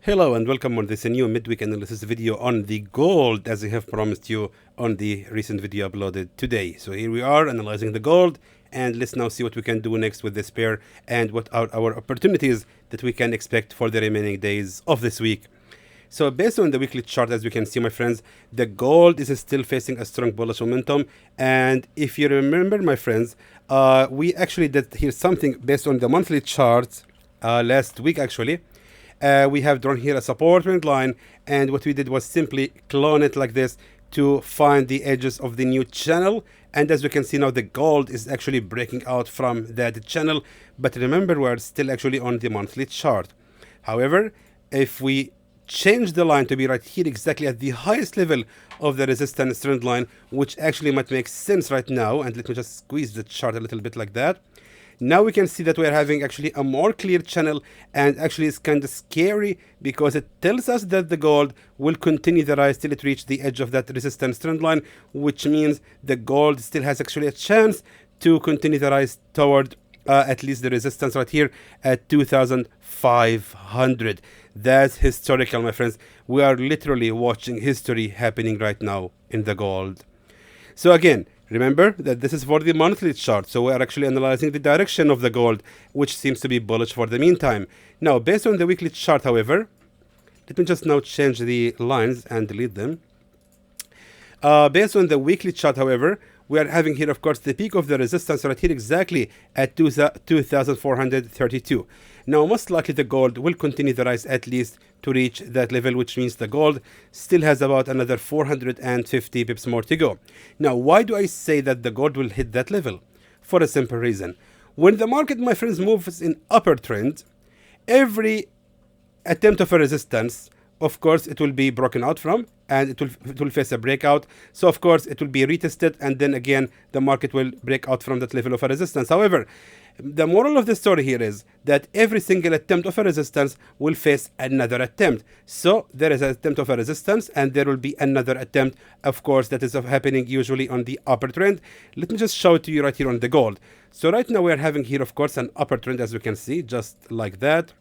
Hello and welcome on this new midweek analysis video on the gold, as I have promised you on the recent video uploaded today. So here we are analyzing the gold, and let's now see what we can do next with this pair and what are our opportunities that we can expect for the remaining days of this week. So based on the weekly chart, as you can see, my friends, the gold is still facing a strong bullish momentum. And if you remember, my friends, we actually did here something based on the monthly charts last week actually. We have drawn here a support trend line, and what we did was simply clone it like this to find the edges of the new channel. And as you can see now, the gold is actually breaking out from that channel, but remember, we're still actually on the monthly chart. However, if we change the line to be right here exactly at the highest level of the resistance trend line, which actually might make sense right now, and let me just squeeze the chart a little bit like that. Now we can see that we're having actually a more clear channel, and actually it's kind of scary because it tells us that the gold will continue the rise till it reaches the edge of that resistance trend line, which means the gold still has actually a chance to continue the rise toward at least the resistance right here at 2,500. That's historical, my friends. We are literally watching history happening right now in the gold. So again, remember that this is for the monthly chart, so we are actually analyzing the direction of the gold, which seems to be bullish for the meantime. Now, based on the weekly chart, however, let me just now change the lines and delete them. Based on the weekly chart, however, we are having here, of course, the peak of the resistance right here exactly at 2,432. Now, most likely the gold will continue the rise at least to reach that level, which means the gold still has about another 450 pips more to go. Now, why do I say that the gold will hit that level? For a simple reason. When the market, my friends, moves in upper trend, every attempt of a resistance, of course, it will be broken out from, and it will face a breakout. So of course it will be retested, and then again the market will break out from that level of a resistance. However, the moral of the story here is that every single attempt of a resistance will face another attempt. So there is an attempt of a resistance, and there will be another attempt, of course, that is happening usually on the upper trend. Let me just show it to you right here on the gold. So right now we are having here, of course, an upper trend, as you can see, just like that.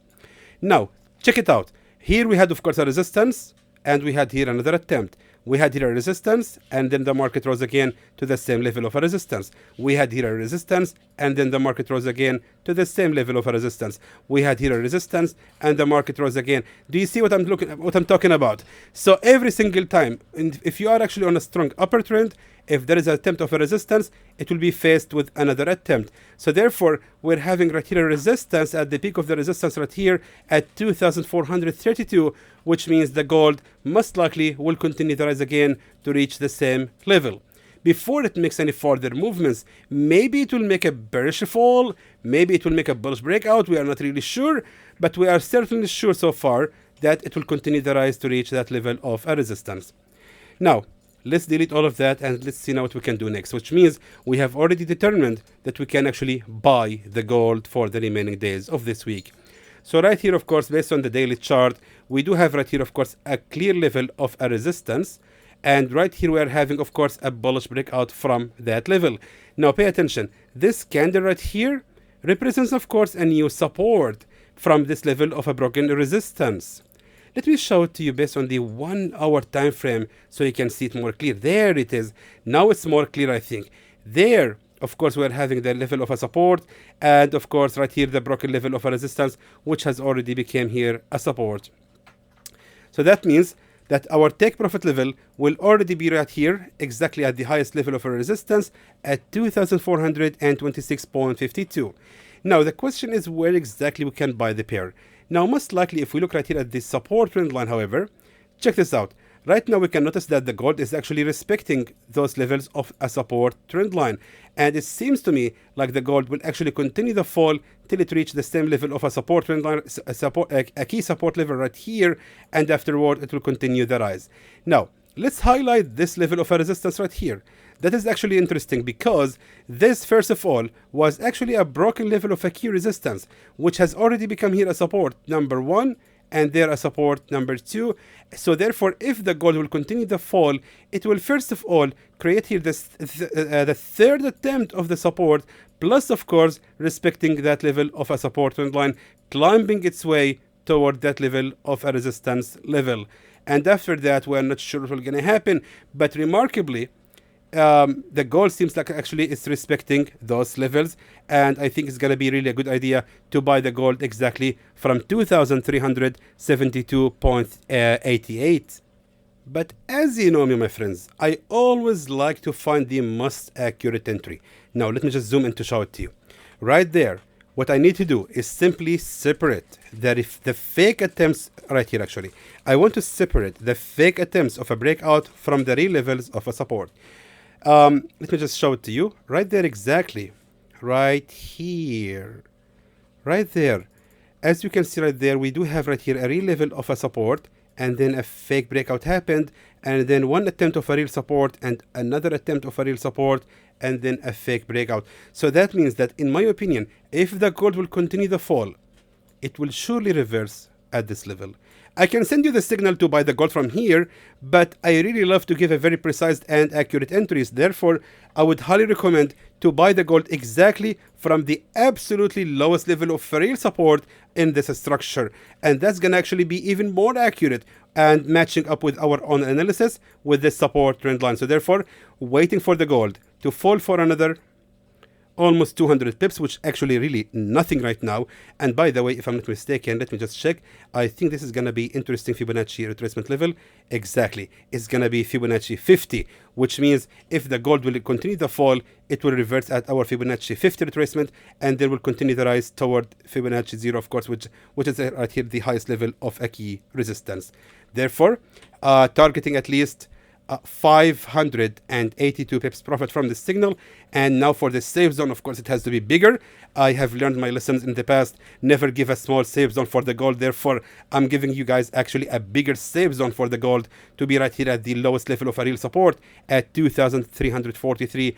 Now check it out. Here we had, of course, a resistance, and we had here another attempt. We had here a resistance, and then the market rose again to the same level of a resistance. We had here a resistance, and then the market rose again to the same level of a resistance. We had here a resistance, and the market rose again. Do you see what I'm talking about? So every single time, if you are actually on a strong upper trend, if there is an attempt of a resistance, it will be faced with another attempt. So therefore, we're having right here a resistance at the peak of the resistance right here at 2,432, which means the gold most likely will continue to rise again to reach the same level. Before it makes any further movements, maybe it will make a bearish fall, maybe it will make a bullish breakout, we are not really sure, but we are certainly sure so far that it will continue the rise to reach that level of a resistance. Now, let's delete all of that and let's see now what we can do next, which means we have already determined that we can actually buy the gold for the remaining days of this week. So right here, of course, based on the daily chart, we do have right here, of course, a clear level of a resistance. And right here we are having, of course, a bullish breakout from that level. Now pay attention. This candle right here represents, of course, a new support from this level of a broken resistance. Let me show it to you based on the 1 hour time frame so you can see it more clear. There it is. Now it's more clear, I think. There, of course, we're having the level of a support, and of course right here the broken level of a resistance, which has already become here a support. So that means that our take profit level will already be right here exactly at the highest level of a resistance at 2,426.52. Now the question is where exactly we can buy the pair. Now most likely if we look right here at the support trend line, however, check this out. Right now we can notice that the gold is actually respecting those levels of a support trend line, and it seems to me like the gold will actually continue the fall till it reaches the same level of a support trend line, a key support level right here, and afterward it will continue the rise. Now let's highlight this level of a resistance right here. That is actually interesting because this, first of all, was actually a broken level of a key resistance, which has already become here a support number 1, and there a support number 2. So therefore, if the gold will continue the fall, it will first of all create here this the third attempt of the support, plus of course respecting that level of a support trend line, climbing its way toward that level of a resistance level. And after that, we're not sure what will going to happen. But remarkably, the gold seems like actually it's respecting those levels, and I think it's going to be really a good idea to buy the gold exactly from 2372.88. But as you know me, my friends, I always like to find the most accurate entry. Now let me just zoom in to show it to you. Right there, what I need to do is simply separate that if the fake attempts right here, actually I want to separate the fake attempts of a breakout from the real levels of a support. Let me just show it to you right there, exactly right here, right there. As you can see right there, we do have right here a real level of a support, and then a fake breakout happened, and then one attempt of a real support and another attempt of a real support, and then a fake breakout. So that means that, in my opinion, if the gold will continue the fall, it will surely reverse at this level. I can send you the signal to buy the gold from here, but I really love to give a very precise and accurate entries. Therefore, I would highly recommend to buy the gold exactly from the absolutely lowest level of real support in this structure. And that's going to actually be even more accurate and matching up with our own analysis with this support trend line. So therefore, waiting for the gold to fall for another almost 200 pips, which actually really nothing right now. And by the way, if I'm not mistaken, let me just check. I think this is going to be interesting Fibonacci retracement level. Exactly. It's going to be Fibonacci 50, which means if the gold will continue the fall, it will reverse at our Fibonacci 50 retracement, and then will continue the rise toward Fibonacci 0, of course, which is right here the highest level of a key resistance. Therefore, targeting at least 582 pips profit from this signal. And now for the safe zone, of course, it has to be bigger. I have learned my lessons in the past. Never give a small safe zone for the gold. Therefore, I'm giving you guys actually a bigger safe zone for the gold to be right here at the lowest level of a real support at 2,343,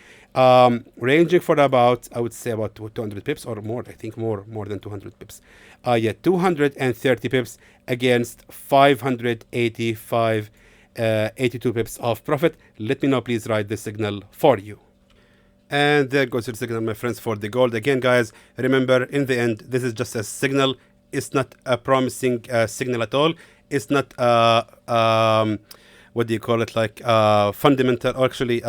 ranging for about, I would say, about 200 pips or more. I think more than 200 pips. Yeah, 230 pips against 585. 82 pips of profit. Let me know, please, write the signal for you. And there goes the signal, my friends, for the gold. Again, guys, remember, in the end, this is just a signal. It's not a promising signal at all. It's not what do you call it, like fundamental or actually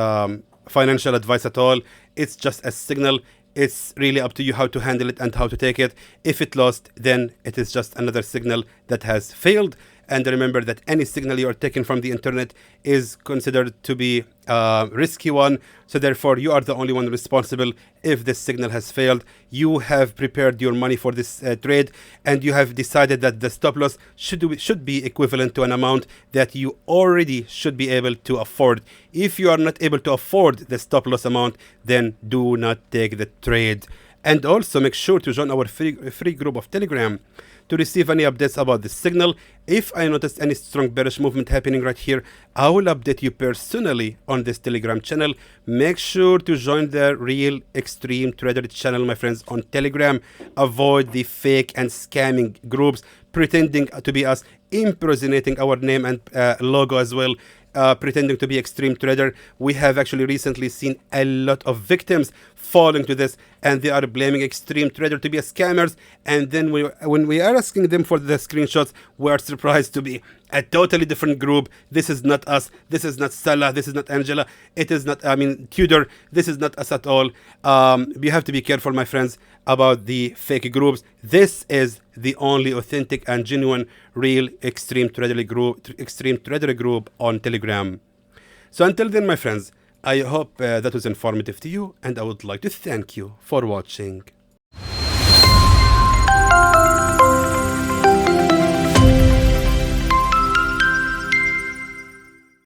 financial advice at all. It's just a signal. It's really up to you how to handle it and how to take it. If it lost, then it is just another signal that has failed. And remember that any signal you are taking from the internet is considered to be a risky one. So therefore, you are the only one responsible if this signal has failed. You have prepared your money for this trade, and you have decided that the stop loss should be equivalent to an amount that you already should be able to afford. If you are not able to afford the stop loss amount, then do not take the trade. And also make sure to join our free group of Telegram to receive any updates about this signal. If I notice any strong bearish movement happening right here, I will update you personally on this Telegram channel. Make sure to join the real Xtreme Trader channel, my friends, on Telegram. Avoid the fake and scamming groups pretending to be us, impersonating our name and logo as well. Pretending to be Xtreme Trader. We have actually recently seen a lot of victims falling to this, and they are blaming Xtreme Trader to be a scammers. And then when we are asking them for the screenshots, we are surprised to be a totally different group. This is not us. This is not Salah. This is not Angela. It is not, Tudor. This is not us at all. You have to be careful, my friends, about the fake groups. This is the only authentic and genuine real Xtreme Trader group on Telegram. So until then, my friends, I hope that was informative to you, and I would like to thank you for watching.